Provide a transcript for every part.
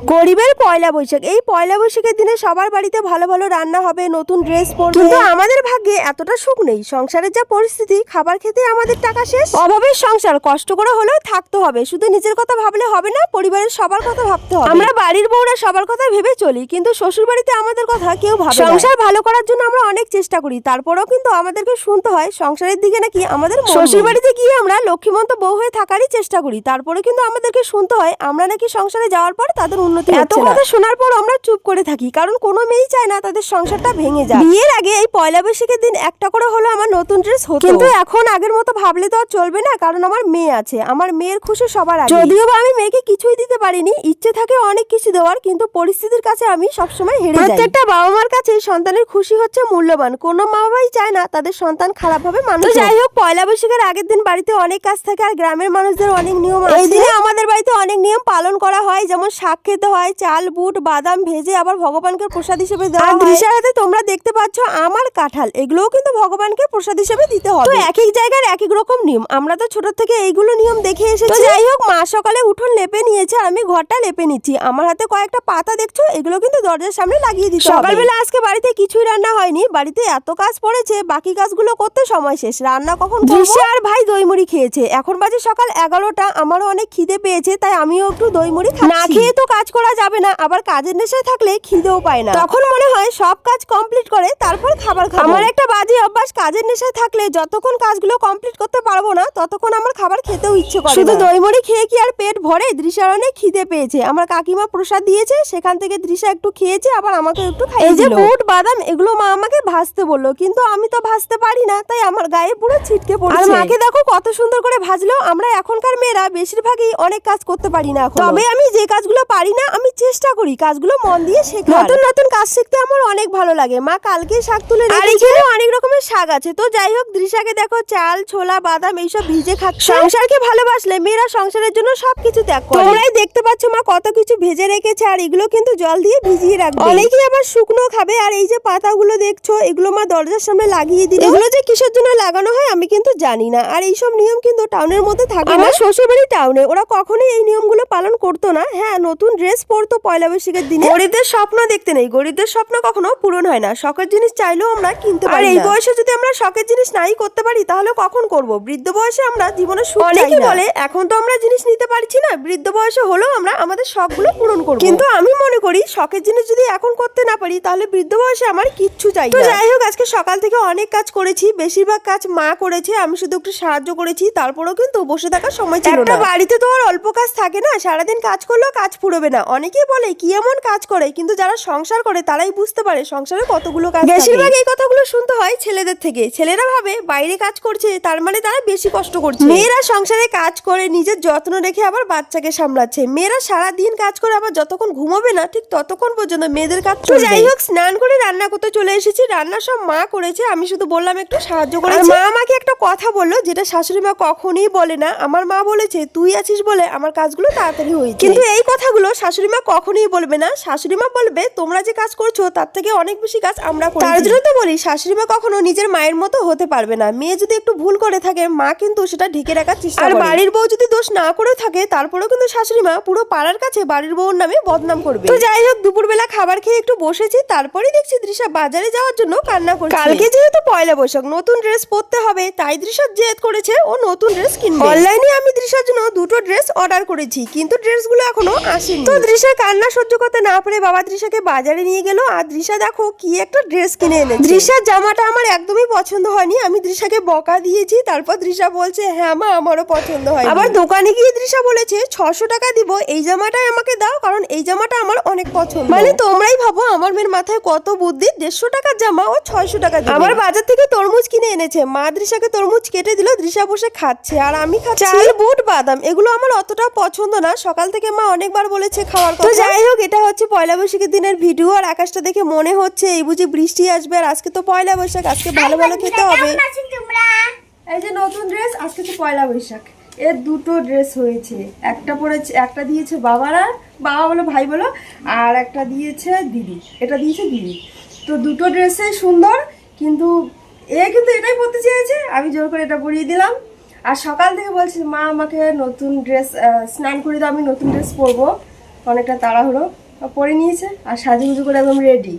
গরিবের পয়লা বৈশাখ, এই পয়লা বৈশাখের দিনে সবার বাড়িতে ভালো ভালো রান্না হবে, নতুন ড্রেস পরবে, কিন্তু আমাদের ভাগ্যে এতটা সুখ নেই। সংসারের যা পরিস্থিতি, খাবার খেতে আমাদের টাকা শেষ। অভাবের সংসার, কষ্ট করে হলেও থাকতে হবে। শুধু নিজের কথা ভাবলে হবে না, পরিবারের সবার কথা ভাবতে হবে। আমরা বাড়ির বউরা সবার কথা ভেবে চলি, কিন্তু শ্বশুর বাড়িতে আমাদের কথা কেউ ভাবে না। সংসার ভালো করার জন্য আমরা অনেক চেষ্টা করি, তারপরেও কিন্তু আমাদেরকে শুনতে হয় সংসারের দিকে নাকি আমাদের শ্বশুর বাড়িতে গিয়ে আমরা লক্ষ্মীমন্ত বউ হয়ে থাকারই চেষ্টা করি, তারপরে কিন্তু আমাদেরকে শুনতে হয় আমরা নাকি সংসারে যাওয়ার পর তাদের উন্নতি হচ্ছে না। এত কথা শোনার পর আমরা চুপ করে থাকি, কারণ কোনো মেয়েই চায় না তাদের সংসারটা ভেঙে যায়। বিয়ের আগে এই পয়লা বৈশাখের দিন একটা করে হলো আমার নতুন ড্রেস হতো, কিন্তু এখন আগের মতো ভাবলে তো আর চলবে না, কারণ আমার মেয়ে আছে। আমার মেয়ের খুশি সবার আগে। যদিও বা আমি মেয়েকে কিছুই দিতে পারিনি, ইচ্ছে থাকে অনেক কিছু দেওয়ার, কিন্তু পরিস্থিতির কাছে আমি সবসময় হেরে যাই। প্রত্যেকটা বাবা মার কাছে সন্তানের খুশি হচ্ছে মূল্যবান। কোনো মা বাবাই চায় না তাদের সন্তান খারাপ ভাবে মানুষ হোক। যাই হোক, পয়লা বৈশাখের আগের দিন বাড়িতে অনেক কাজ থাকে, আর গ্রামের মানুষদের অনেক নিয়ম আছে। এই দিনে আমাদের বাড়িতে অনেক নিয়ম পালন করা হয়, যেমন শাক খেতে হয়, চাল বুট বাদাম ভেজে আবার ভগবানকে প্রসাদ হিসেবে দেওয়া হয়। দৃশ্যার হাতে তোমরা দেখতে পাচ্ছ আমার কাঁঠাল, এগুলোও কিন্তু ভগবানকে প্রসাদ হিসেবে দিতে হবে। তো এক এক জায়গার এক এক রকম নিয়ম, আমরা তো ছোট থেকে এইগুলো নিয়ম দেখে এসেছি। যাই হোক, মা সকালে উঠোন লেপে নিয়েছে, আর আমি ঘরটা লেপে নিচ্ছি। আমার হাতে কয়েকটা পাতা দেখছো, এগুলো কিন্তু দরজার সামনে লাগিয়ে দিতে হবে। সকালবেলা আজকে বাড়িতে কিছুই রান্না হয়নি, বাড়িতে এত কাজ পড়েছে, বাকি কাজগুলো করতে সময় শেষ। রান্না কখন দৃশ্যা আর ভাই দই মুড়ি খেয়েছে, এখন বাজে সকাল 11টা। আমারও অনেক খিদে পেয়েছে, তাই আমিও একটু দই মুড়ি খাচ্ছি। না খেয়ে তো কাজ করা যাবে না, আবার কাজের নেশায় থাকলে খিদেও পায় না। তখন মনে হয় সব কাজ কমপ্লিট করে তারপর খাবার খাবো। আমার একটা বাজে অভ্যাস, কাজের নেশায় থাকলে যতক্ষণ কাজগুলো কমপ্লিট করতে পারবো না ততক্ষণ আমার খাবার খেতেও ইচ্ছে করে। শুধু দই মুড়ি খেয়ে কি আর পেট ভরে? দৃশ্যার অনেক খিদে পেয়েছে, আমার কাকিমা প্রসাদ দিয়েছে, সেখান থেকে দৃশ্যা একটু খেয়েছে, আবার আমাকে একটু খাইয়ে দিল। এই যে বুট বাদাম, এগুলো মা আমাকে ভাজতে বললো, কিন্তু আমি তো ভাজতে পারি না, তাই আমার গায়ে পুরো ছিটকে পড়ছে। আর মাকে দেখো কত সুন্দর করে ভাজলো। আমরা এখনকার মেয়েরা বেশিরভাগই অনেক কাজ করতে পারি না, তবে আমি যে কাজগুলো পারি না আমি চেষ্টা করি কাজগুলো মন দিয়ে শেখার। নতুন নতুন কাজ শিখতে আমার অনেক ভালো লাগে। মা কালকে শাক তুলে রেখেছে, আর এখানে অনেক রকমের শাক আছে। তো যাই হোক, দৃশ্যাকে দেখো চাল ছোলা বাদাম এইসব ভিজে খাচ্ছে। সংসারকে ভালোবাসলে মেয়েরা সংসারের জন্য সবকিছু ত্যাগ করে। তোমরাই দেখতে পাচ্ছ মা কত কিছু ভেজে রেখেছে, আর এগুলো কিন্তু জল দিয়ে ভিজিয়ে রাখবে। অনেকেই আবার শুকনো খাবে। আর এই যে পাতাগুলো দেখছো, এগুলো মা দরজার সামনে লাগিয়ে দিল। এগুলো যে কিসের জন্য লাগানো হয় আমি কিন্তু জানি না, আর এইসব নিয়ম কিন্তু টাউনের মধ্যে থাকে না। আমার শ্বশুরবাড়ি টাউনে, ওরা কখনোই এই নিয়মগুলো পালন করতো না। হ্যাঁ, নতুন ড্রেস পরতো পয়লা বৈশাখের দিনে। গরিবদের স্বপ্ন দেখতে নেই, গরিবদের স্বপ্ন কখনো পূরণ হয় না। শখের জিনিস চাইলেও আমরা কিনতে পারি না। আর এই বয়সে যদি আমরা শখের জিনিস নাই করতে পারি, তাহলে কখন করব? বৃদ্ধ বয়সে আমরা জীবনে সুখ চাই না। অনেকেই বলে এখন তো আমরা জিনিস নিতে পারছি না, বৃদ্ধ বয়সে হলেও আমরা আমাদের শখগুলো পূরণ করব। কিন্তু আমি মনে করি শখের জিনিস যদি এখন করতে না পারি, তাহলে বৃদ্ধ বয়সে আমার কিচ্ছু চাই না। তো যাই হোক, আজকে সকাল থেকে অনেক কাজ করেছি, বেশিরভাগ কাজ মা করেছে, আমি শুধু একটু সাহায্য করেছি। তারপরেও কিন্তু বসে থাকার সময় ছিল না। বাড়িতে তো আর অল্প কাজ থাকে না, সারাদিন কাজ করলেও কাজ ফুরবে না। অনেকেই বলে কি এমন কাজ করে, কিন্তু যারা সংসার করে তারাই বুঝতে পারে সংসারে কতগুলো কাজ। বেশিরভাগ এই কথাগুলো শুনতে হয় ছেলেদের থেকে। ছেলেরা ভাবে বাইরে কাজ করছে তার মানে তারা বেশি কষ্ট করছে। মেয়েরা সংসারে কাজ করে নিজের যত্ন রেখে আবার বাচ্চাকে সামলাচ্ছে। মেয়েরা সারা দিন কাজ করে, আবার যতক্ষণ ঘুমাবে না ঠিক ততক্ষণ পর্যন্ত মেয়েদের কাজ চলবে। যাই হোক, স্নান করে রান্না করতে চলে এসেছি। রান্না সব মা করেছে, আমি শুধু বললাম একটু সাহায্য করেছি। মা আমাকে একটা কথা বললো, যেটা শাশুড়ি মা কখনোই বলে না। আমার মা বলেছে তুই আছিস বলে আমার কাজগুলো তাড়াতাড়ি হয়েছে। কিন্তু এই কথাগুলো শাশুড়ি মা কখনোই বলবে না। শাশুড়ি মা বলবে তোমরা যে কাজ করছো তার থেকে অনেক বেশি কাজ আমরা করি। তার জন্য তো বলি শাশুড়ি মা কখনো নিজের মায়ের মতো হতে পারবে না। মেয়ে যদি একটু ভুল করে থাকে, মা কিন্তু সেটা ঢেকে রাখার চেষ্টা করে। আর বাড়ির বউ যদি দোষ না করে থাকে, তারপরেও কিন্তু শাশুড়ি মা পুরো পাড়ার কাছে বাড়ির বউর নামে বদনাম করবে। তো যাই হোক, দুপুরবেলা খাবার খেয়ে একটু বসেছি, তারপরেই দেখছি দৃশ্যা বাজারে যাওয়ার জন্য কান্না করছে। কালকে যেহেতু পয়লা বৈশাখ, নতুন ড্রেস পরতে হবে, তাই দৃশ্যা জেদ করেছে ও নতুন ড্রেস কিনবে। অনলাইনে আমি দৃশ্যার জন্য দুটো ড্রেস অর্ডার করেছি, কিন্তু ড্রেসগুলো এখনো আসেনি। তো দৃশ্যা কান্না সহ্য করতে না পারে বাবা দৃশ্যাকে বাজারে নিয়ে গেল, আর দৃশ্যা দেখো কি একটা ড্রেস কিনে এনেছে। দৃশ্যার জামাটা আমার একদমই পছন্দ হয়নি, আমি দৃশ্যাকে বকা দিয়েছি। তারপর দৃশ্যা বলছে হ্যাঁ মা আমারও পছন্দ হয়। আবার দোকানে গিয়ে দৃশ্যা বলেছে 600 টাকা দিব, এই জামাটাই আমাকে দাও, কারণ এই জামাটা আমার অনেক পছন্দ। মানে তোমরাই ভাবো আমার মেয়ের মাথায় কত বুদ্ধি, 150 টাকার জামা ও 600 টাকা দিবে। আবার বাজার থেকে তরমুজ কিনে এনেছে, মা দৃশ্যাকে তরমুজ কেটে দিল, দৃশ্যা বসে খাচ্ছে, আর আমি খাচ্ছি চাল বুট বাদাম। এগুলো আমার অতটা পছন্দ না, সকাল থেকে মা অনেকবার বলেছে খাওয়ার কথা। তো যাই হোক, এটা হচ্ছে পয়লা বৈশাখের দিনের ভিডিও। আর আকাশটা দেখে মনে হচ্ছে এই বুঝি বৃষ্টি আসবে। আর আজকে তো পয়লা বৈশাখ, আজকে ভালো ভালো খেতে হবে। এই যে নতুন ড্রেস, আজকে তো পয়লা বৈশাখ, এর দুটো ড্রেস হয়েছে। একটা পরেছে, একটা দিয়েছে বাবারা, বাবা বলো ভাই বলো, আর একটা দিয়েছে দিদি, এটা দিয়েছে দিদি। তো দুটো ড্রেসই সুন্দর, কিন্তু এটাই পরতে চেয়েছে, আমি জোর করে এটা পরিয়ে দিলাম। আর সকাল থেকে বলছি মা আমাকে নতুন ড্রেস স্নান করে দাও, আমি নতুন ড্রেস পরবো। অনেকটা তাড়াহুড়ো পরে নিয়েছে আর সাজুগুজু করে একদম রেডি।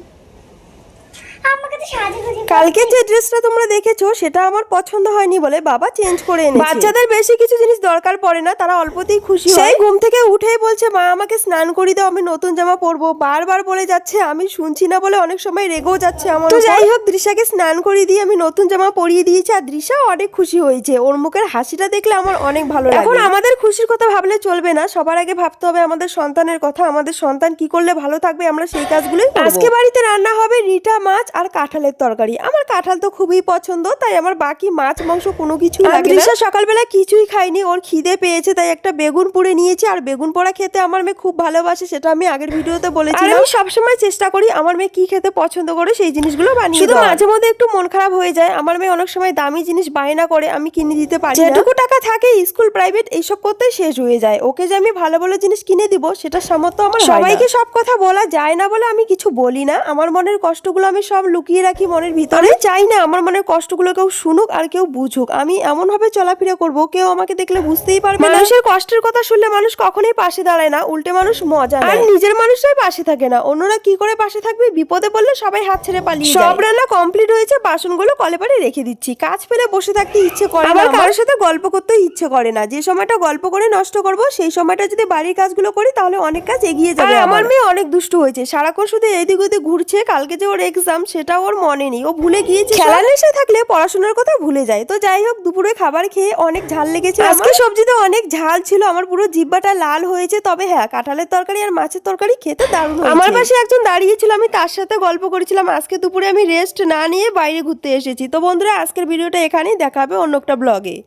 আমাকে তো সাজুগুজু কালকে যে ড্রেসটা তোমরা দেখেছো সেটা আমার পছন্দ হয়নি বলে বাবা চেঞ্জ করে এনেছে। বাচ্চাদের বেশি কিছু জিনিস দরকার পড়ে না, তারা অল্পতেই খুশি হয়। সেই ঘুম থেকে উঠেই বলছে মা আমাকে স্নান করিয়ে দাও, আমি নতুন জামা পরবো, বারবার বলে যাচ্ছে। আমি শুনছি না বলে অনেক সময় রেগেও যাচ্ছে আমার। তো যাই হোক, দৃশাকে স্নান করিয়ে দিয়ে আমি নতুন জামা পরিয়ে দিয়েছি আর দৃশা অনেক খুশি হয়েছে। ওর মুখের হাসিটা দেখলে আমার অনেক ভালো লাগে। এখন আমাদের খুশির কথা ভাবলে চলবে না, সবার আগে ভাবতে হবে আমাদের সন্তানের কথা। আমাদের সন্তান কি করলে ভালো থাকবে আমরা সেই কাজগুলোই করব। আজকে বাড়িতে রান্না হবে রিটা মাছ আর কাঁঠালের তরকারি। আমার কাঁঠাল তো খুবই পছন্দ, তাই আমার বাকি মাছ মাংস কোনো কিছুই লাগে না। দৃশা সকালবেলা কিছুই খাইনি, ওর খিদে পেয়েছে তাই একটা বেগুন পুড়ে নিয়েছি। আর বেগুন পোড়া খেতে আমার মেয়ে খুব ভালোবাসে, সেটা আমি আগের ভিডিওতে বলেছিলাম। আমি সবসময় চেষ্টা করি আমার মেয়ে কি খেতে পছন্দ করে সেই জিনিসগুলো বানিয়ে দেওয়ার। মাঝে মধ্যে একটু মন খারাপ হয়ে যায়, আমার মেয়ে অনেক সময় দামি জিনিস বায়না করে, আমি কিনে দিতে পারি না। যেটুকু টাকা থাকে স্কুল প্রাইভেট এইসব করতে শেষ হয়ে যায়। ওকে যে আমি ভালো ভালো জিনিস কিনে দিব সেটা সামর্থ্য আমার হয় না। সবাইকে সব কথা বলা যায় না বলে আমি কিছু বলি না। আমার মনের কষ্টগুলো আমি সব লুকিয়ে রাখি মনের ভিতরে। আমি চাই না আমার মনের কষ্টগুলো কেউ শুনুক আর কেউ বুঝুক। আমি এমন ভাবে চলাফেরা করব কেউ আমাকে দেখলে বুঝতেই পারবে না। মানুষের কষ্টের কথা শুনলে মানুষ কখনোই পাশে দাঁড়ায় না, উল্টে মানুষ মজা নেয়। আর নিজের মানুষরাই পাশে থাকে না, অন্যরা কি করে পাশে থাকবে? বিপদে পড়লে সবাই হাত ছেড়ে পালিয়ে যায়। সব রান্না কমপ্লিট হয়েছে, বাসনগুলো কলে পারে রেখে দিচ্ছি। কাজ ফেলে বসে থাকতে ইচ্ছে করে না, কারোর সাথে গল্প করতে ইচ্ছে করে না। যে সময়টা গল্প করে নষ্ট করব সেই সময়টা যদি বাড়ির কাজগুলো করি তাহলে অনেক কাজ এগিয়ে যাবে। আমার মেয়ে অনেক দুষ্টু হয়েছে, সারাক্ষণ শুধু এদিক ওদিক ঘুরছে। কালকে যে ওর এক্সাম সেটা ওর মনে নেই, ও ভুলে গিয়েছে। খেলার নেশা থাকলে পড়াশোনার কথা ভুলে যায়। তো যাই হোক, দুপুরে খাবার খেয়ে অনেক ঝাল লেগেছে। আজকে সবজিতে অনেক ঝাল ছিল, আমার পুরো জিহ্বাটা লাল হয়েছে। তবে হ্যাঁ, কাঁঠালের তরকারি আর মাছের তরকারি খেতে দারুণ হয়েছে। আমার পাশে একজন দাঁড়িয়ে ছিল, আমি তার সাথে গল্প করেছিলাম। আজকে দুপুরে আমি রেস্ট না নিয়ে বাইরে ঘুরতে এসেছি। তো বন্ধুরা, আজকের ভিডিওটা এখানেই, দেখা হবে অন্য একটা ব্লগে।